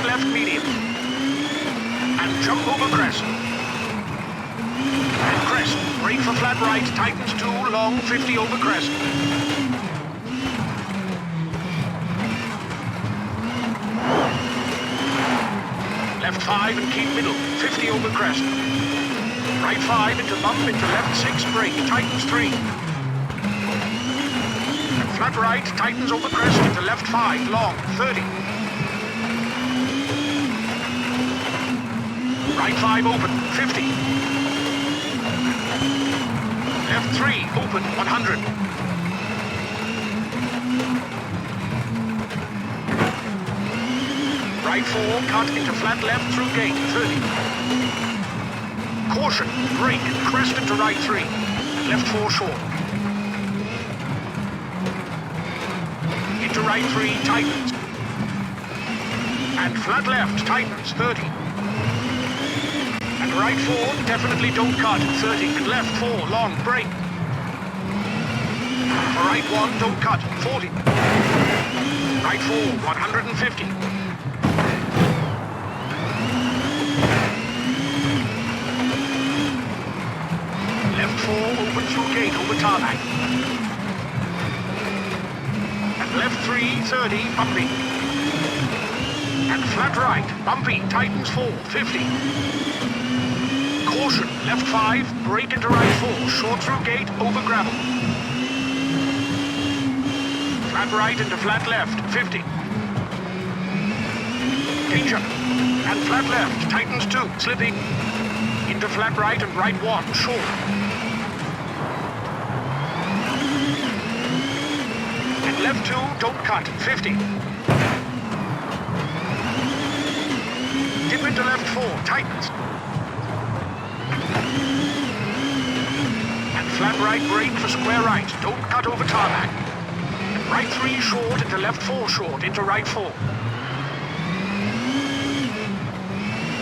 flat left medium. And jump over crest. And crest. Brake for flat right, tightens 2, long, 50 over crest. Left 5 and keep middle, 50 over crest. Right 5 into bump, into left 6, brake, tightens 3. And flat right, tightens over crest, into left 5, long, 30. Right 5 open, 50. Left 3 open, 100. Right 4 cut into flat left through gate, 30. Caution, brake, crest into right 3. And left 4 short. Into right 3, tightens. And flat left, tightens, 30. And right 4, definitely don't cut, 30. And left 4, long, brake. For right 1, don't cut, 40. Right 4, 150. Left 4, open through gate, over tarmac. And left 3, 30, bumpy. And flat right, bumpy, tightens 4, 50. Caution, left 5, brake into right 4, short through gate, over gravel. Flat right into flat left, 50. Danger. And flat left, tightens 2, slipping. Into flat right and right 1, short. And left 2, don't cut, 50. Dip into left 4, tightens. And flat right brake for square right, don't cut over tarmac. And right 3 short into left 4 short, into right 4.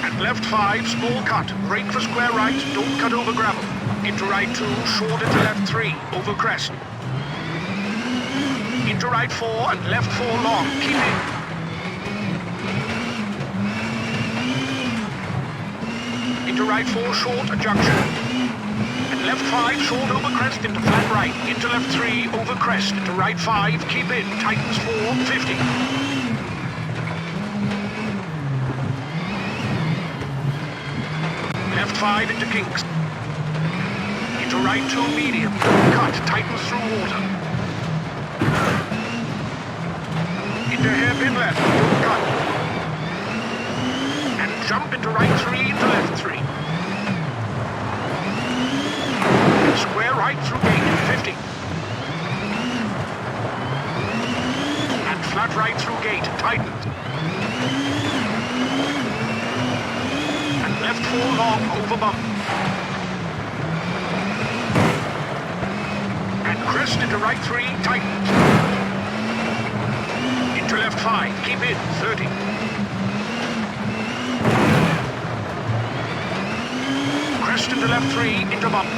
And left 5, small cut, brake for square right, don't cut over gravel. Into right 2, short into left 3, over crest. Into right 4 and left 4 long, keep in. Into right 4 short, a junction. And left 5 short over crest into flat right. Into left 3 over crest into right 5, keep in. Tightens 4, 50. Left 5 into kinks. Into right 2 medium. Cut, tightens through water. Into hairpin left, don't cut. And jump into right 3 into left 3. And square right through gate, 50. And flat right through gate, tightens. And left 4 long, over bump. And crest into right 3, tightens. Into left 5, keep in, 30. Crest into left 3, into bump.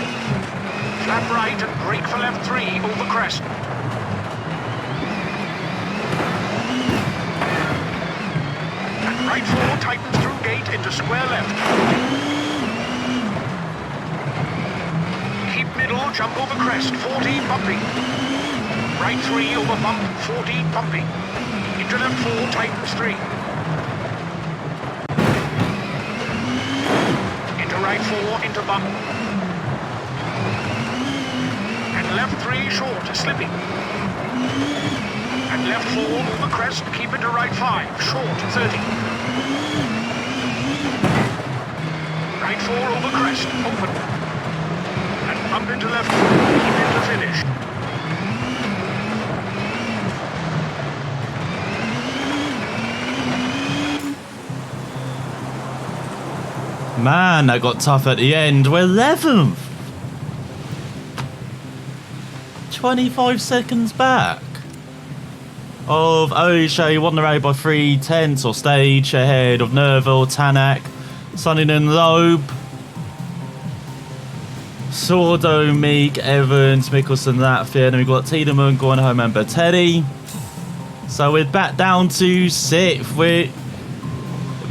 Flat right and brake for left 3, over crest. And right 4, tightens through gate, into square left. Keep middle, jump over crest, 40, bumpy. Right 3, over bump, 40, bumpy. Into left 4, tightens 3. Into right 4, into bump. And left 3 short, slipping. And left 4 over crest, keep into right 5, short, 30. Right 4 over crest, open. And bump into left 4, keep into finish. Man, that got tough at the end. We're 11th. 25 seconds back. Of O'Shea, won the road by 3/10 or stage ahead of Nerville, Tanak, Sunderland, Loeb, Sordo, Meek, Evans, Mickelson, Latfield, and we've got Tiedemann going home and Teddy. So we're back down to 6th.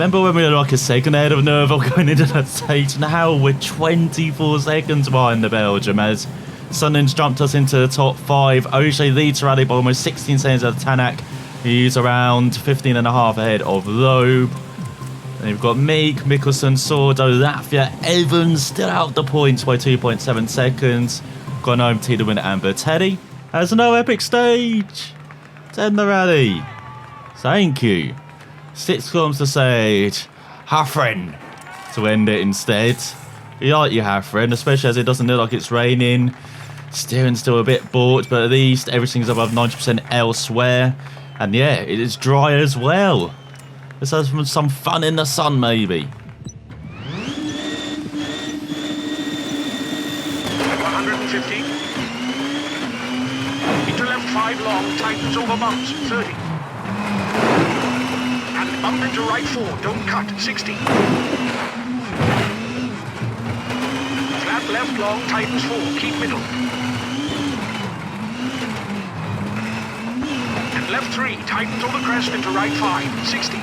Remember when we were like a second ahead of Nerval going into that stage? Now we're 24 seconds behind the Belgium as Sundin's jumped us into the top 5. O'Shea leads rally by almost 16 seconds of Tanak. He's around 15 and a half ahead of Loeb. Then you've got Meek, Mikkelsen, Sordo, Latvia, Evans still out the points by 2.7 seconds. Gone home Tiedemann and Bertetti. There's no epic stage. 10 the rally. Thank you. 6 kilometers to stage. Hafren to end it instead. We like you, Hafren, especially as it doesn't look like it's raining. Steering's still a bit bought, but at least everything's above 90% elsewhere. And yeah, it is dry as well. Let's have some fun in the sun, maybe. 150. Into left 5 long, tightens over bumps, 30. And bump into right 4, don't cut, 60. Flat left long, tightens 4, keep middle. And left 3, tightens over crest into right 5, 60.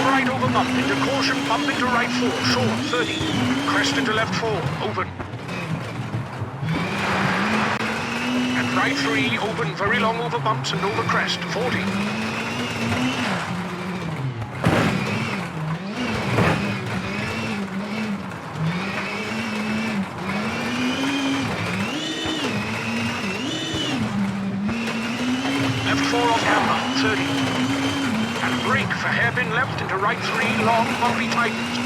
Right over bump into caution, bump into right 4, short, 30. Crest into left 4, open. And right 3, open, very long over bumps and over crest, 40. Left 4 off camber, 30. Brake for hairpin left into right 3, long, bumpy tightens.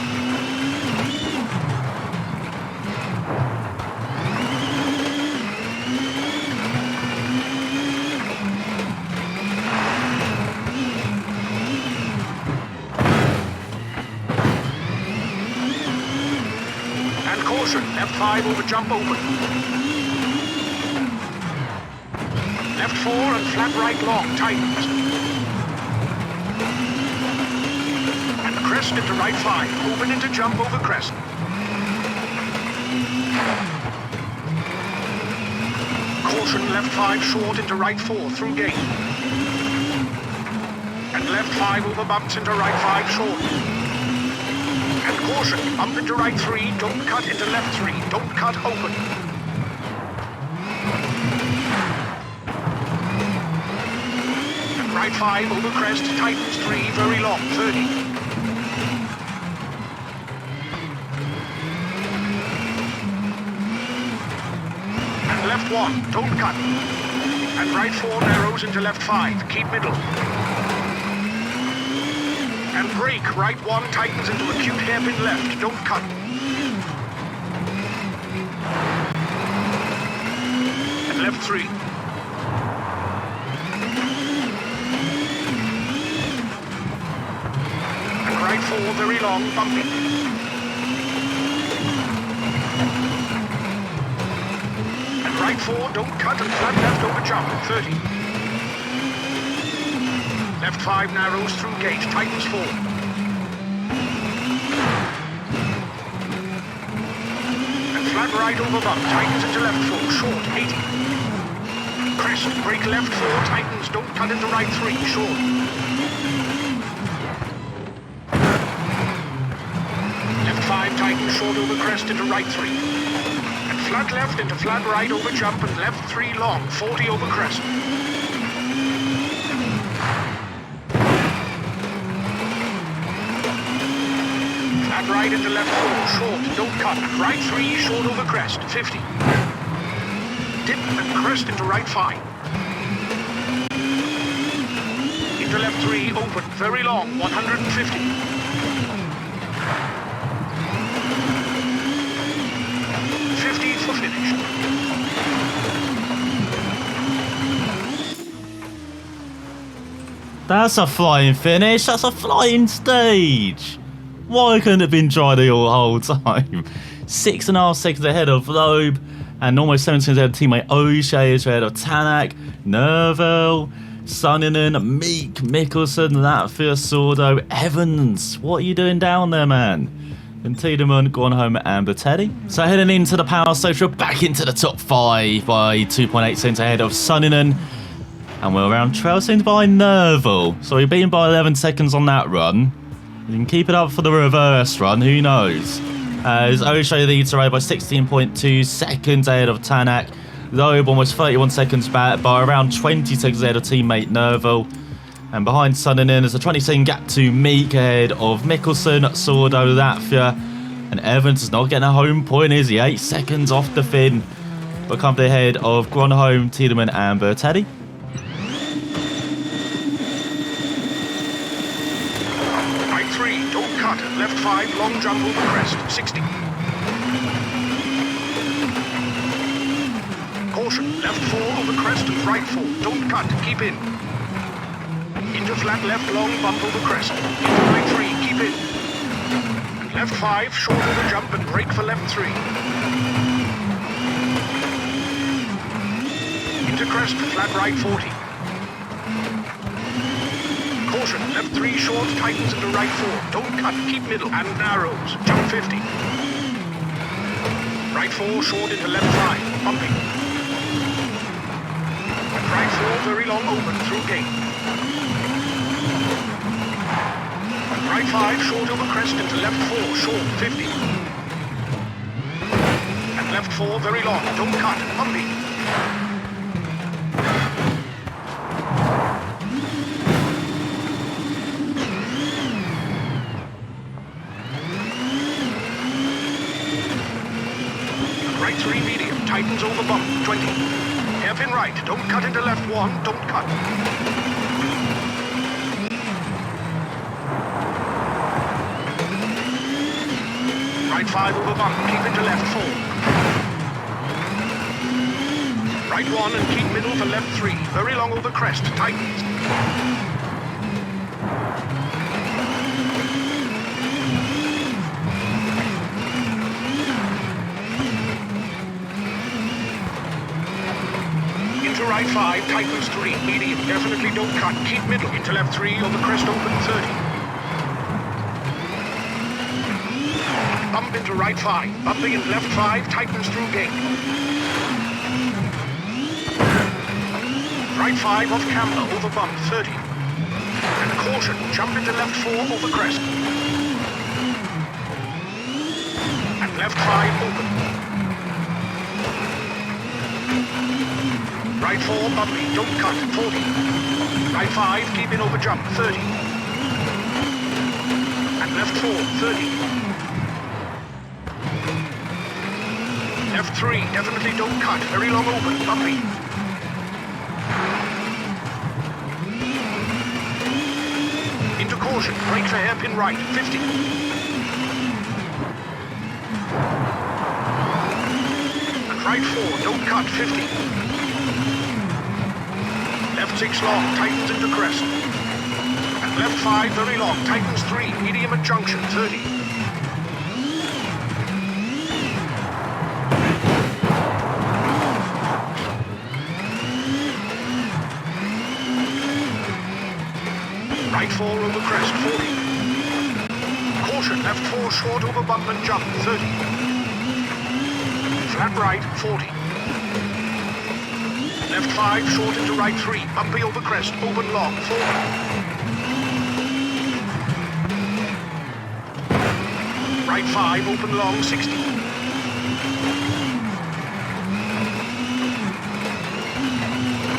And caution, left 5 over jump open. Left 4 and flat right long, tightens. Crest into right 5, open into jump over crest. Caution left 5 short into right 4 through gate. And left 5 over bumps into right 5 short. And caution, bump into right 3, don't cut into left 3, don't cut open. And right 5 over crest, tightens 3, very long, 30. Left 1, don't cut. And right 4 narrows into left 5, keep middle. And brake, right 1 tightens into acute hairpin left, don't cut. And left 3. And right 4, very long, bumpy. Right 4, don't cut and flat left over jump, 30. Left 5 narrows through gate, tightens 4. And flat right over bump, tightens into left 4, short, 80. Crest, brake left 4, tightens, don't cut into right 3, short. Left 5 tightens, short over crest into right 3. Flat left into flat right over jump and left 3 long, 40 over crest. Flat right into left 4, short, don't cut. Right 3, short over crest, 50. Dip and crest into right 5. Into left 3, open, very long, 150. For finish. That's a flying finish. That's a flying stage. Why couldn't it have been dry the whole time? 6.5 seconds ahead of Loeb and almost 7 seconds ahead of teammate O'Shea is ahead of Tanak, Nerval, Sonninen, Meek, Mikkelsen, Latvia, Sordo, Evans. What are you doing down there, man? And Tiedemann, gone home, and Bertetti. So heading into the power stage, we're back into the top 5 by 2.8 seconds ahead of Sonninen. And we're around 12 seconds behind Nerval. So we've been by 11 seconds on that run. We can keep it up for the reverse run, who knows? As O'Shea leads the race by 16.2 seconds ahead of Tanak. Loeb almost 31 seconds back by around 20 seconds ahead of teammate Nerval. And behind Suninen is a 20-second gap to Meek ahead of Mikkelsen, Sordo, Latvia. And Evans is not getting a home point, is he? 8 seconds off the fin. But comfortably ahead of Gronholm, Tiedemann and Bertetti. Right 3, don't cut. Left 5, long jump over crest, 60. Caution, left 4 over crest and right 4, don't cut, keep in. Into flat left, long bump over crest. Into right 3, keep in. And left 5, short over jump and brake for left 3. Into crest, flat right 40. Caution, left 3 short, tightens into right 4. Don't cut, keep middle and narrows. Jump 50. Right 4 short into left 5, bumping. And right 4 very long open through gate. And right 5 short over crest into left 4 short, 50. And left 4 very long, don't cut, bumping. Right 3 medium, tightens over bump, 20. Hairpin right, don't cut into left 1, don't cut. Right 5 over bump, keep into left 4. Right 1 and keep middle for left 3, very long over crest, tightens. Right 5, tightens 3, medium, definitely don't cut, keep middle, into left 3, over crest open 30. Bump into right 5, bumping in left 5, tightens through gate. Right 5 off camber, over bump 30. And caution, jump into left 4, over crest. And left 5 open. Right 4, bumpy, don't cut, 40. Right 5, keep in over jump, 30. And left 4, 30. Left 3, definitely don't cut, very long open, bumpy. Into caution, brake for hairpin right, 50. And right 4, don't cut, 50. Left 6 long, tightens into crest. And left 5 very long, tightens 3, medium at junction, 30. Right 4 over crest, 40. Caution, left 4 short over bump and jump, 30. Flat right, 40. Left 5, short into right 3, bumpy over crest, open long, 40. Right 5, open long, 60.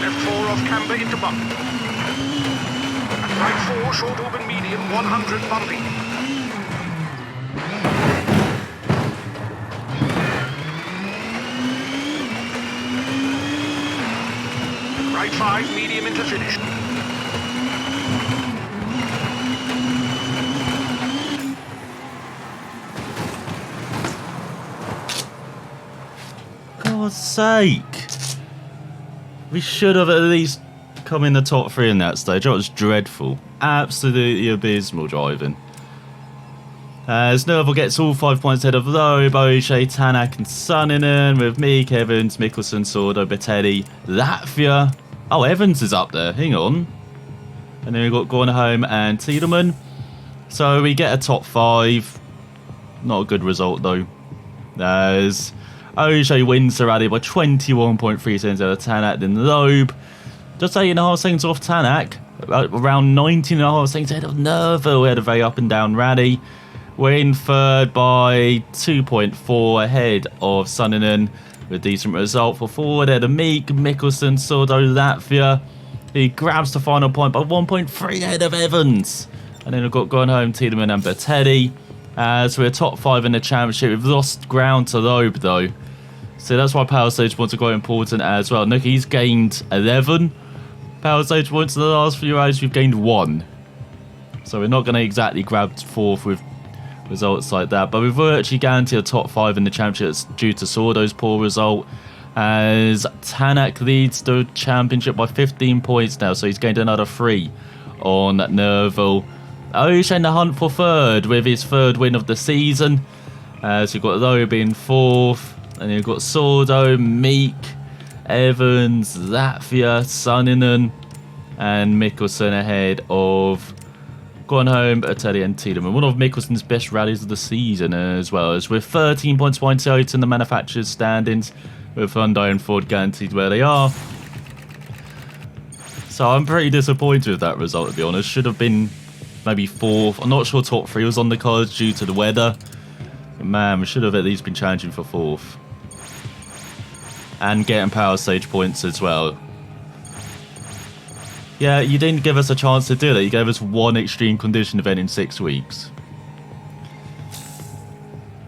Left 4 off camber into bump. And right 4, short open medium, 100 bumpy. Right 5, medium into finish. God's sake. We should have at least come in the top 3 in that stage. That was dreadful. Absolutely abysmal driving. As Nerval gets all 5 points ahead of Loeb, O'Shea, Tanak and Suninen with Meek, Evans, Mikkelsen, Sordo, Bertetti, Latvia. Oh, Evans is up there. Hang on. And then we've got Gronholm and Tiedemann. So we get a top 5. Not a good result, though. As O'Shea wins the rally by 21.3 seconds out of Tanak. Then Loeb Just 8.5 seconds off Tanak. Around 19.5 seconds ahead of Nerva. We had a very up and down rally. We're in third by 2.4 ahead of Sunninen with a decent result for forward ahead of Meek, Mikkelsen, Sordo, Latvia. He grabs the final point by 1.3 ahead of Evans. And then we've got Gone Home, Tiedemann and Bertelli. As we're top 5 in the championship. We've lost ground to Loeb though. So that's why Power Stage points are quite important as well. Look, he's gained 11 Power Stage points in the last few hours. We've gained 1. So we're not going to exactly grab 4th with results like that. But we've virtually guaranteed a top 5 in the championship due to Sordo's poor result. As Tanak leads the championship by 15 points now. So he's gained another 3 on Nerval. Ocean in the hunt for third with his 3rd win of the season. As you've got Loeb in 4th. And you've got Sordo, Meek, Evans, Latvia, Sunninen, and Mikkelsen ahead of Gone Home, Bertelli and Tiedemann. One of Mikkelsen's best rallies of the season as well. As with 13 points behind out in the manufacturer's standings, with Hyundai and Ford guaranteed where they are. So I'm pretty disappointed with that result, to be honest. Should have been maybe 4th. I'm not sure top 3 was on the cards due to the weather. But man, we should have at least been challenging for 4th. And getting Power Stage points as well. Yeah, you didn't give us a chance to do that. You gave us 1 extreme condition event in 6 weeks.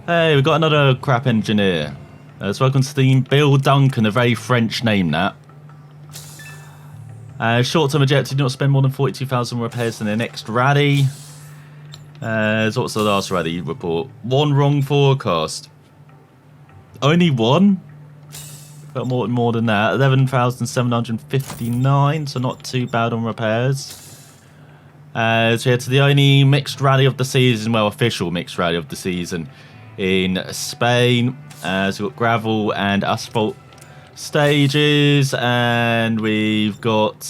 Hey, we've got another crap engineer. Let's welcome to the team, Bill Duncan, a very French name, that. Short-term objective, not spend more than 42,000 repairs in the next rally. What's the last rally report? 1 wrong forecast. Only 1? Got more than that. 11,759, so not too bad on repairs. So yeah, to the only mixed rally of the season, well, official mixed rally of the season in Spain. So we've got gravel and asphalt stages, and we've got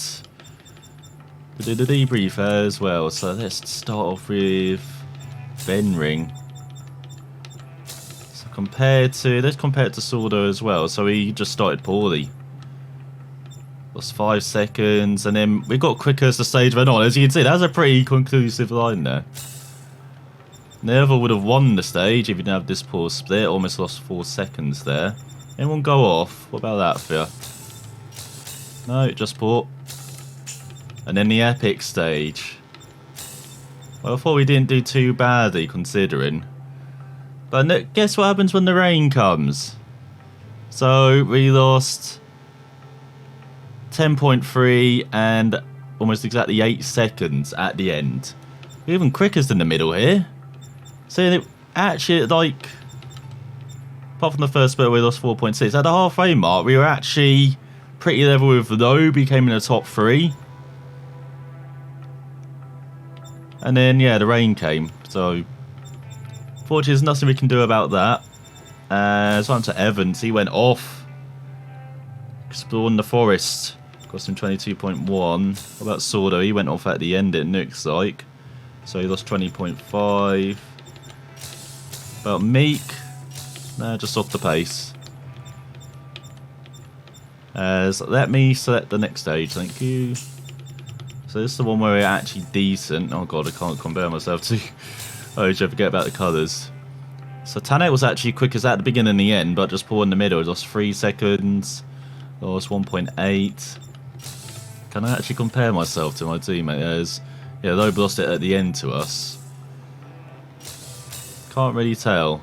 the debrief as well. So let's start off with Benring. Let's compare it to Sordo as well. So he just started poorly. Lost 5 seconds, and then we got quicker as the stage went on. As you can see, that's a pretty conclusive line there. Nerva would have won the stage if he didn't have this poor split. Almost lost 4 seconds there. Anyone go off? What about that, Fia? No, just poor. And then the epic stage. Well, I thought we didn't do too badly considering. But guess what happens when the rain comes? So we lost 10.3 and almost exactly 8 seconds at the end. We're even quicker than the middle here. So actually, like, apart from the first bit, we lost 4.6. At the halfway mark, we were actually pretty level with Loeb. He came in the top 3. And then, yeah, the rain came. So fortunately, there's nothing we can do about that. So on to Evans. He went off. Exploring the forest. Cost him 22.1. What about Sordo? He went off at the end, it looks like. So he lost 20.5. About Meek. No, just off the pace. So let me select the next stage, thank you. So this is the one where we're actually decent. Oh god, I can't compare myself to... Oh, did you forget about the colours? So Tanek was actually quickest at the beginning and the end, but just poor in the middle. Lost 3 seconds. Lost 1.8. Can I actually compare myself to my teammate? Yeah, Loeb lost it at the end to us. Can't really tell.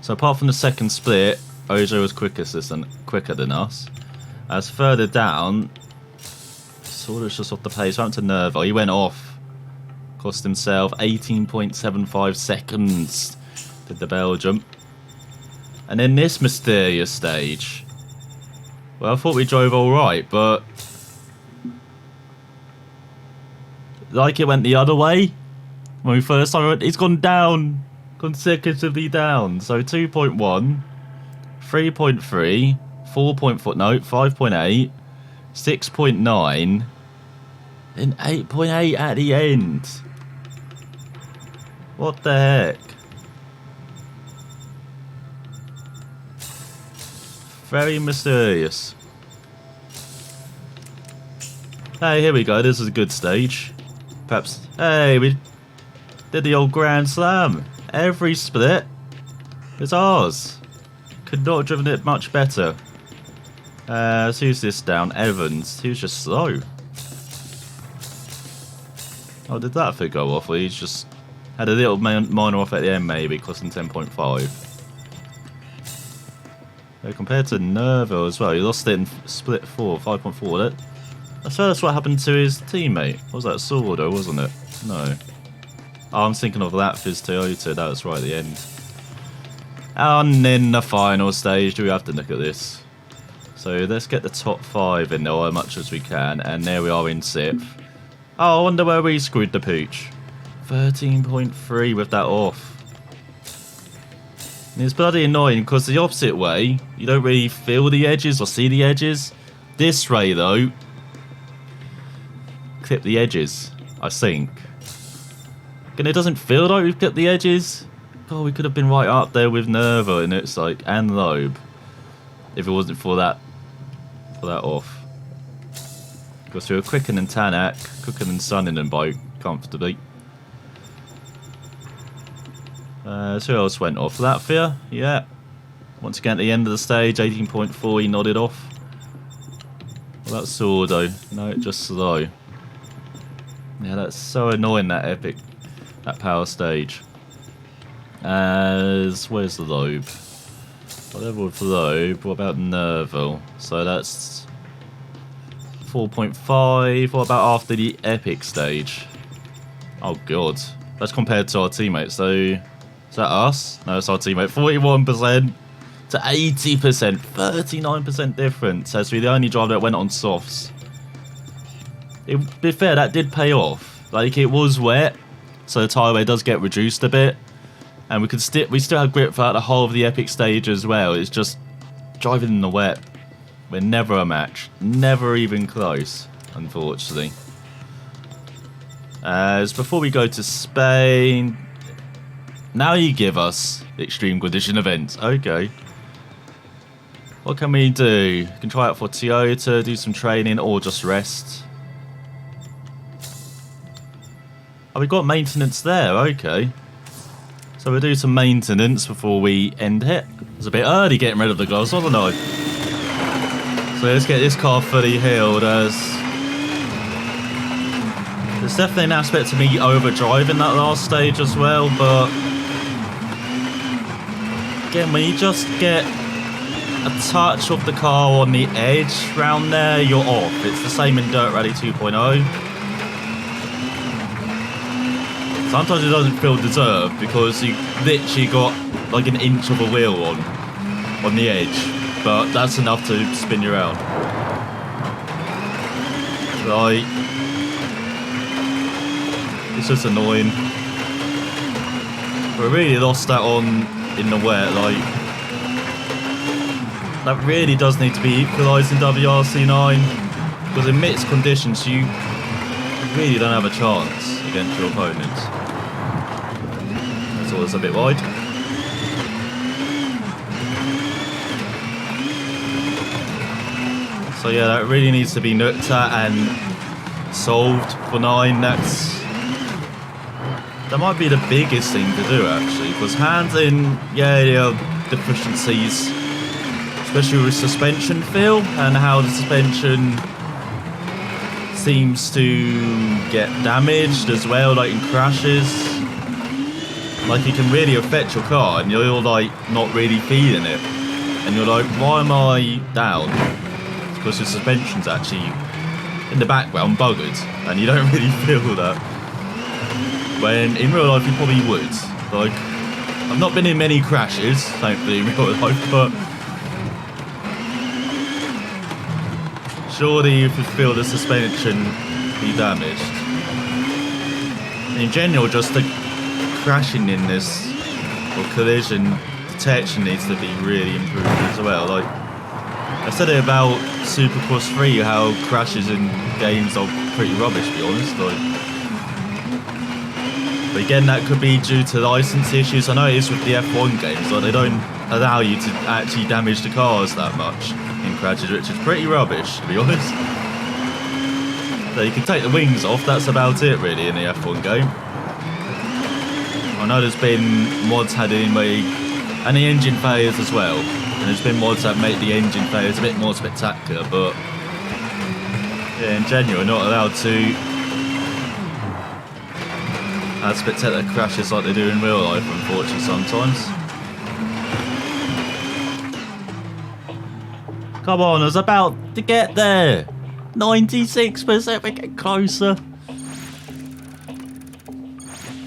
So apart from the second split, Ojo was quicker than us. As further down, Sordo's just off the pace. Went to Nervo. He went off. Cost himself 18.75 seconds. Did the Belgium. And then this mysterious stage. Well, I thought we drove alright, but... like it went the other way. When we first time went, it's gone down. Consecutively down. So 2.1, 3.3, 4.4, no, 5.8, 6.9, and 8.8 at the end. What the heck? Very mysterious. Hey, here we go. This is a good stage. Perhaps. Hey, we did the old Grand Slam. Every split is ours. Could not have driven it much better. So who's this down? Evans. He was just slow. Oh, did that fit go off? Or he's just had a little minor off at the end, maybe, costing 10.5. Compared to Nervo as well, he lost it in split 4, 5.4. I swear that's what happened to his teammate. What was that, Sordo, wasn't it? No. Oh, I'm thinking of that for his Toyota. That was right at the end. And in the final stage, do we have to look at this? So let's get the top 5 in there as much as we can. And there we are in 6th. Oh, I wonder where we screwed the pooch. 13.3 with that off. And it's bloody annoying because the opposite way, you don't really feel the edges or see the edges. This way though, clip the edges, I think. And it doesn't feel like we've clipped the edges. Oh, we could have been right up there with Nervo and it's like, and Loeb. If it wasn't for that off. Because we were quicker than Tanak, quicker than Sunning and Boat, comfortably. So who else went off? Latvia? Yeah. Once again at the end of the stage, 18.4, he nodded off. Well, that's Sordo. No, just slow. Yeah, that's so annoying, that epic, that power stage. Where's the Loeb? Whatever with Loeb, what about Nerval? So that's 4.5. What about after the epic stage? Oh god. That's compared to our teammates. So is that us? No, it's our teammate. 41% to 80%. 39% difference. As we're the only driver that went on softs. To be fair, that did pay off. Like, it was wet, so the tyre wear does get reduced a bit. And we still had grip throughout the whole of the epic stage as well. It's just driving in the wet. We're never a match. Never even close, unfortunately. As before we go to Spain, now you give us extreme condition events. Okay. What can we do? We can try out for Toyota, do some training, or just rest. Oh, we got maintenance there. Okay. So we'll do some maintenance before we end it. It was a bit early getting rid of the gloves, wasn't I? So let's get this car fully healed as... There's definitely an aspect of me overdriving that last stage as well, but... Again, when you just get a touch of the car on the edge round there, you're off. It's the same in Dirt Rally 2.0. Sometimes it doesn't feel deserved because you literally got like an inch of a wheel on the edge, but that's enough to spin you around. Like, it's just annoying. We really lost that in the wet. Like, that really does need to be equalised in WRC 9 because in mixed conditions you really don't have a chance against your opponents. That's always a bit wide. So yeah, that really needs to be looked at and solved for 9. That might be the biggest thing to do actually, because handling, yeah, deficiencies, especially with suspension feel and how the suspension seems to get damaged as well, like in crashes. Like, it can really affect your car and you're like not really feeling it. And you're like, why am I down? It's because your suspension's actually in the background buggered and you don't really feel that. When in real life you probably would. Like, I've not been in many crashes, thankfully, in real life, but surely you could feel the suspension be damaged. In general, just the crashing in this, or collision detection needs to be really improved as well. Like, I said it about Supercross 3, how crashes in games are pretty rubbish, to be honest. Like, but again, that could be due to license issues. I know it is with the F1 games, like they don't allow you to actually damage the cars that much in crashes, which is pretty rubbish, to be honest. So you can take the wings off, that's about it really in the F1 game. I know there's been mods added in where and the engine failures as well. And there's been mods that make the engine failures a bit more spectacular, but yeah, in general, we're not allowed to have spectacular crashes like they do in real life, unfortunately, sometimes. Come on, I was about to get there. 96%, we're getting closer.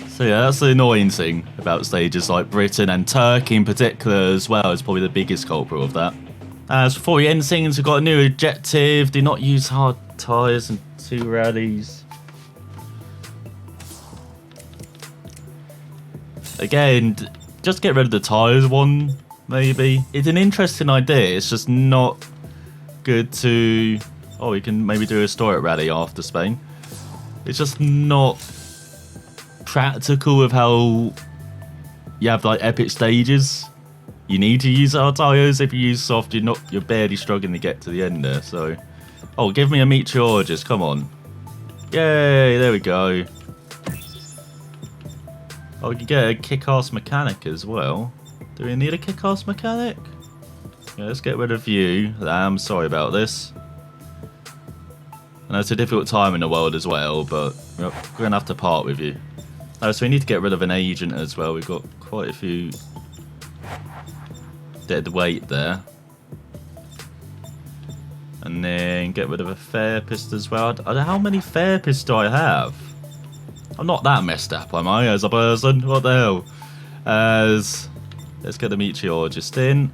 So yeah, that's the annoying thing about stages like Britain and Turkey in particular as well is probably the biggest culprit of that. As before we end things, we've got a new objective. Do not use hard tyres in 2 rallies. Again, just get rid of the tyres one, maybe. It's an interesting idea, it's just not good to... Oh, we can maybe do a historic rally after Spain. It's just not practical with how you have like epic stages. You need to use hard tyres. If you use soft, you're barely struggling to get to the end there. So, oh, give me a meteorologist. Come on, yay! There we go. Oh, we can get a kick-ass mechanic as well. Do we need a kick-ass mechanic? Yeah, let's get rid of you. I'm sorry about this. I know it's a difficult time in the world as well, but we're gonna have to part with you. Oh, so we need to get rid of an agent as well. We've got quite a few dead weight there. And then get rid of a therapist as well. I don't know how many therapists do I have? I'm not that messed up, am I, as a person? What the hell? Let's get the meteorologist in.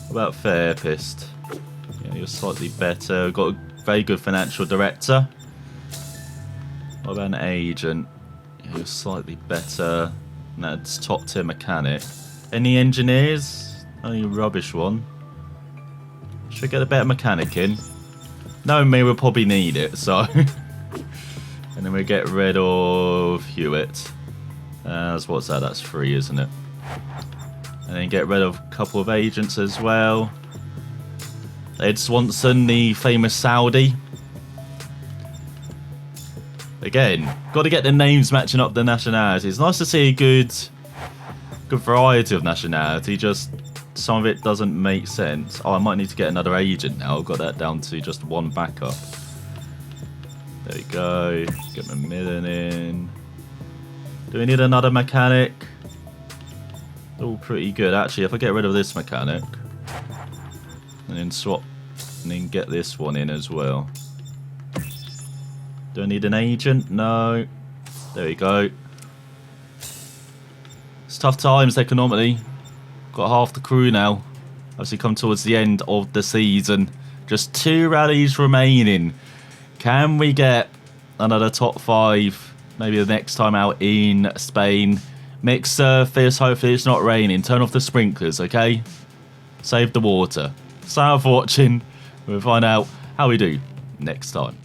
What about therapist? Yeah, you're slightly better. We've got a very good financial director. What about an agent? Yeah, you're slightly better. That's top tier mechanic. Any engineers? Only a rubbish one. Should we get a better mechanic in? Knowing me, we'll probably need it, so. And then we get rid of Hewitt. What's that? That's 3, isn't it? And then get rid of a couple of agents as well. Ed Swanson, the famous Saudi. Again, got to get the names matching up the nationalities. It's nice to see a good variety of nationality. Just some of it doesn't make sense. Oh, I might need to get another agent now. I've got that down to just 1 backup. There we go. Get Macmillan in. Do we need another mechanic? All pretty good. Actually, if I get rid of this mechanic and then swap and then get this one in as well. Do I need an agent? No. There we go. It's tough times economically. Got half the crew now. Obviously come towards the end of the season. Just 2 rallies remaining. Can we get another top 5? Maybe the next time out in Spain. Mixed surface, hopefully it's not raining. Turn off the sprinklers, okay? Save the water. Thanks for watching. We'll find out how we do next time.